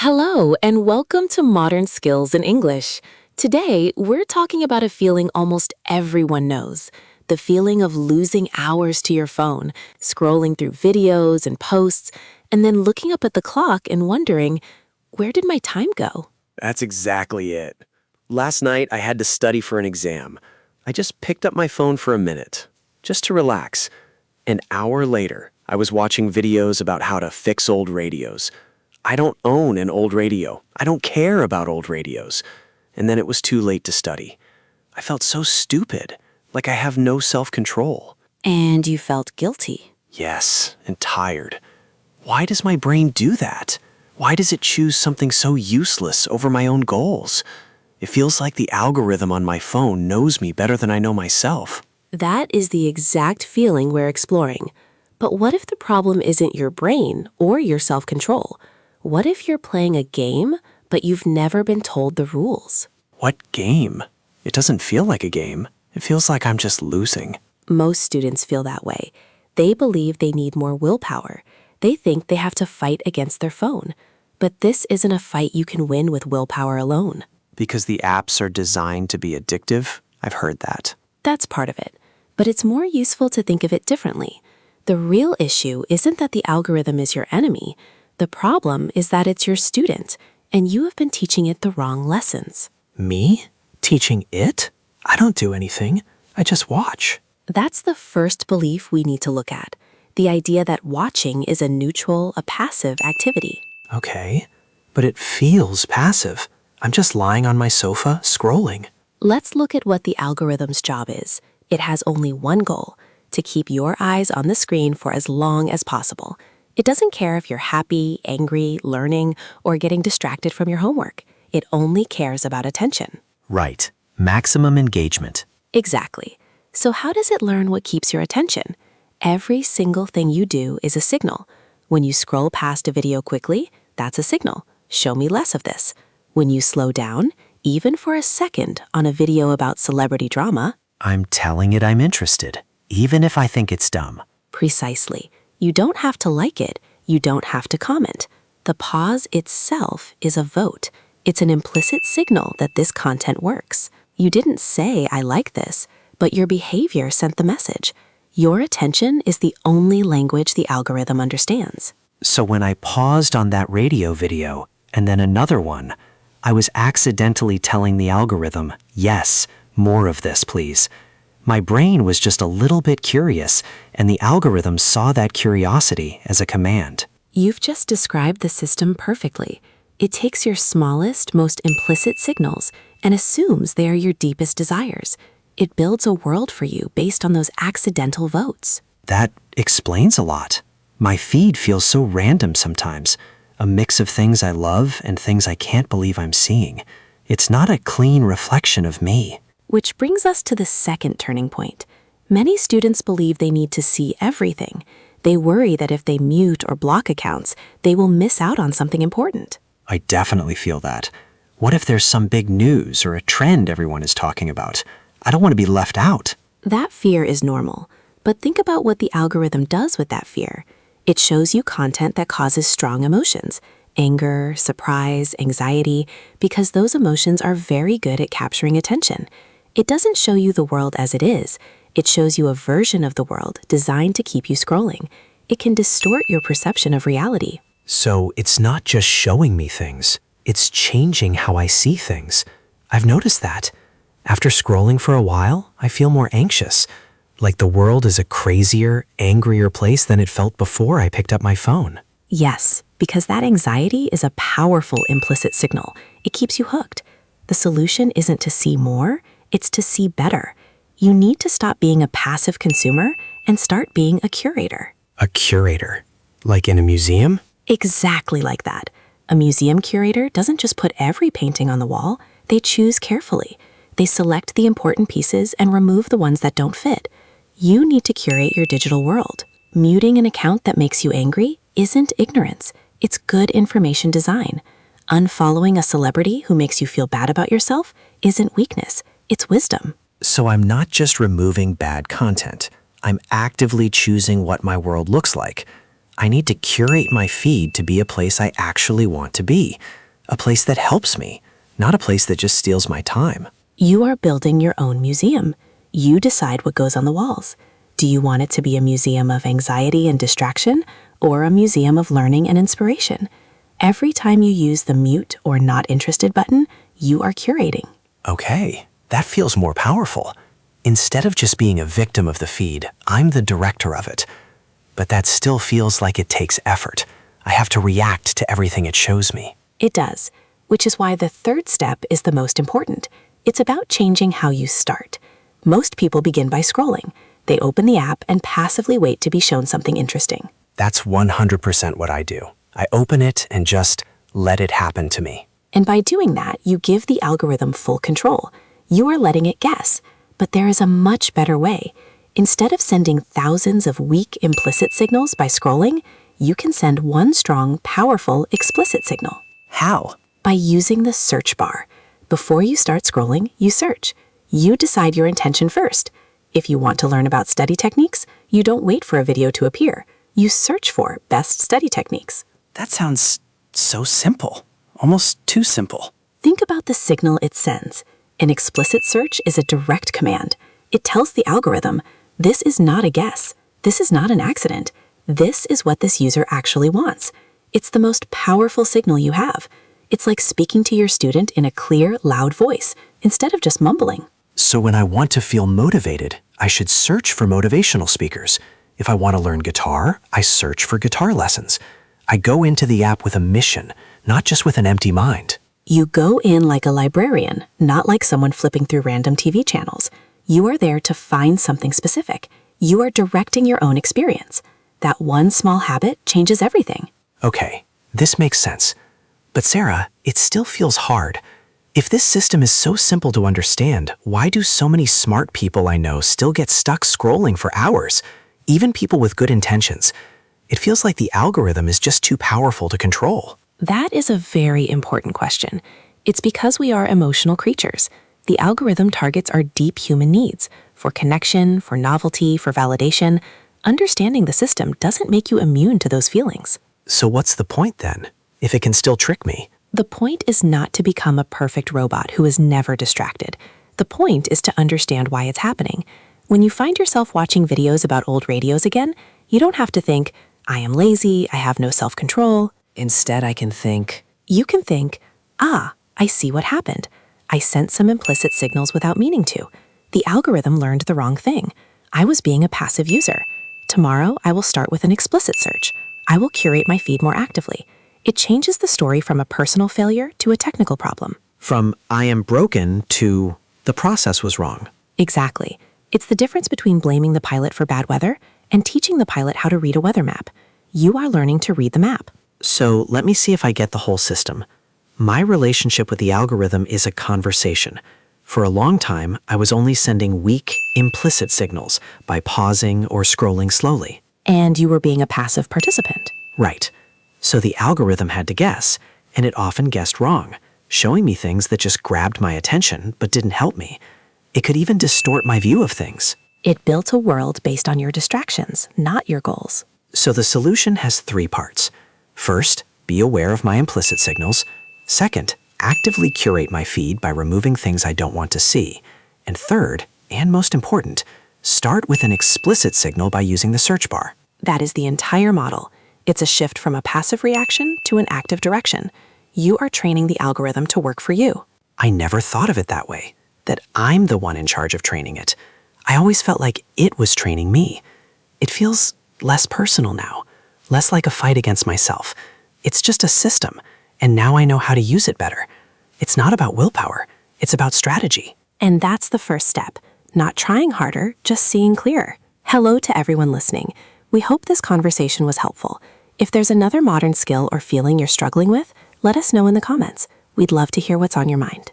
Hello, and welcome to Modern Skills in English. Today, we're talking about a feeling almost everyone knows, the feeling of losing hours to your phone, scrolling through videos and posts, and then looking up at the clock and wondering, where did my time go? That's exactly it. Last night, I had to study for an exam. I just picked up my phone for a minute, just to relax. An hour later, I was watching videos about how to fix old radios. I don't own an old radio. I don't care about old radios. And then it was too late to study. I felt so stupid, like I have no self-control. And you felt guilty. Yes, and tired. Why does my brain do that? Why does it choose something so useless over my own goals? It feels like the algorithm on my phone knows me better than I know myself. That is the exact feeling we're exploring. But what if the problem isn't your brain or your self-control? What if you're playing a game, but you've never been told the rules? What game? It doesn't feel like a game. It feels like I'm just losing. Most students feel that way. They believe they need more willpower. They think they have to fight against their phone. But this isn't a fight you can win with willpower alone. Because the apps are designed to be addictive? I've heard that. That's part of it. But it's more useful to think of it differently. The real issue isn't that the algorithm is your enemy. The problem is that it's your student, and you have been teaching it the wrong lessons. Me? Teaching it? I don't do anything. I just watch. That's the first belief we need to look at. The idea that watching is a neutral, a passive activity. Okay, but it feels passive. I'm just lying on my sofa, scrolling. Let's look at what the algorithm's job is. It has only one goal: to keep your eyes on the screen for as long as possible. It doesn't care if you're happy, angry, learning, or getting distracted from your homework. It only cares about attention. Right. Maximum engagement. Exactly. So how does it learn what keeps your attention? Every single thing you do is a signal. When you scroll past a video quickly, that's a signal. Show me less of this. When you slow down, even for a second, on a video about celebrity drama, I'm telling it I'm interested, even if I think it's dumb. Precisely. You don't have to like it. You don't have to comment. The pause itself is a vote. It's an implicit signal that this content works. You didn't say, I like this, but your behavior sent the message. Your attention is the only language the algorithm understands. So when I paused on that radio video, and then another one, I was accidentally telling the algorithm, yes, more of this, please. My brain was just a little bit curious, and the algorithm saw that curiosity as a command. You've just described the system perfectly. It takes your smallest, most implicit signals and assumes they are your deepest desires. It builds a world for you based on those accidental votes. That explains a lot. My feed feels so random sometimes, a mix of things I love and things I can't believe I'm seeing. It's not a clean reflection of me. Which brings us to the second turning point. Many students believe they need to see everything. They worry that if they mute or block accounts, they will miss out on something important. I definitely feel that. What if there's some big news or a trend everyone is talking about? I don't want to be left out. That fear is normal, but think about what the algorithm does with that fear. It shows you content that causes strong emotions, anger, surprise, anxiety, because those emotions are very good at capturing attention. It doesn't show you the world as it is. It shows you a version of the world designed to keep you scrolling. It can distort your perception of reality. So it's not just showing me things. It's changing how I see things. I've noticed that. After scrolling for a while, I feel more anxious, like the world is a crazier, angrier place than it felt before I picked up my phone. Yes, because that anxiety is a powerful implicit signal. It keeps you hooked. The solution isn't to see more, it's to see better. You need to stop being a passive consumer and start being a curator. A curator? Like in a museum? Exactly like that. A museum curator doesn't just put every painting on the wall. They choose carefully. They select the important pieces and remove the ones that don't fit. You need to curate your digital world. Muting an account that makes you angry isn't ignorance. It's good information design. Unfollowing a celebrity who makes you feel bad about yourself isn't weakness. It's wisdom. So I'm not just removing bad content. I'm actively choosing what my world looks like. I need to curate my feed to be a place I actually want to be, a place that helps me, not a place that just steals my time. You are building your own museum. You decide what goes on the walls. Do you want it to be a museum of anxiety and distraction, or a museum of learning and inspiration? Every time you use the mute or not interested button, you are curating. Okay, that feels more powerful. Instead of just being a victim of the feed, I'm the director of it. But that still feels like it takes effort. I have to react to everything it shows me. It does, which is why the third step is the most important. It's about changing how you start. Most people begin by scrolling. They open the app and passively wait to be shown something interesting. That's 100% what I do. I open it and just let it happen to me. And by doing that, you give the algorithm full control. You are letting it guess. But there is a much better way. Instead of sending thousands of weak implicit signals by scrolling, you can send one strong, powerful explicit signal. How? By using the search bar. Before you start scrolling, you search. You decide your intention first. If you want to learn about study techniques, you don't wait for a video to appear. You search for best study techniques. That sounds so simple. Almost too simple. Think about the signal it sends. An explicit search is a direct command. It tells the algorithm, this is not a guess. This is not an accident. This is what this user actually wants. It's the most powerful signal you have. It's like speaking to your student in a clear, loud voice, instead of just mumbling. So when I want to feel motivated, I should search for motivational speakers. If I want to learn guitar, I search for guitar lessons. I go into the app with a mission, not just with an empty mind. You go in like a librarian, not like someone flipping through random TV channels. You are there to find something specific. You are directing your own experience. That one small habit changes everything. Okay, this makes sense. But Sarah, it still feels hard. If this system is so simple to understand, why do so many smart people I know still get stuck scrolling for hours? Even people with good intentions. It feels like the algorithm is just too powerful to control. That is a very important question. It's because we are emotional creatures. The algorithm targets our deep human needs for connection, for novelty, for validation. Understanding the system doesn't make you immune to those feelings. So what's the point then, if it can still trick me? The point is not to become a perfect robot who is never distracted. The point is to understand why it's happening. When you find yourself watching videos about old radios again, you don't have to think, I am lazy, I have no self-control. Instead, You can think, I see what happened. I sent some implicit signals without meaning to. The algorithm learned the wrong thing. I was being a passive user. Tomorrow, I will start with an explicit search. I will curate my feed more actively. It changes the story from a personal failure to a technical problem. From I am broken to the process was wrong. Exactly. It's the difference between blaming the pilot for bad weather and teaching the pilot how to read a weather map. You are learning to read the map. So let me see if I get the whole system. My relationship with the algorithm is a conversation. For a long time, I was only sending weak, implicit signals by pausing or scrolling slowly. And you were being a passive participant. Right. So the algorithm had to guess, and it often guessed wrong, showing me things that just grabbed my attention but didn't help me. It could even distort my view of things. It built a world based on your distractions, not your goals. So the solution has 3 parts. First, be aware of my implicit signals. Second, actively curate my feed by removing things I don't want to see. And third, and most important, start with an explicit signal by using the search bar. That is the entire model. It's a shift from a passive reaction to an active direction. You are training the algorithm to work for you. I never thought of it that way, that I'm the one in charge of training it. I always felt like it was training me. It feels less personal now, less like a fight against myself. It's just a system, and now I know how to use it better. It's not about willpower, it's about strategy. And that's the first step. Not trying harder, just seeing clearer. Hello to everyone listening. We hope this conversation was helpful. If there's another modern skill or feeling you're struggling with, let us know in the comments. We'd love to hear what's on your mind.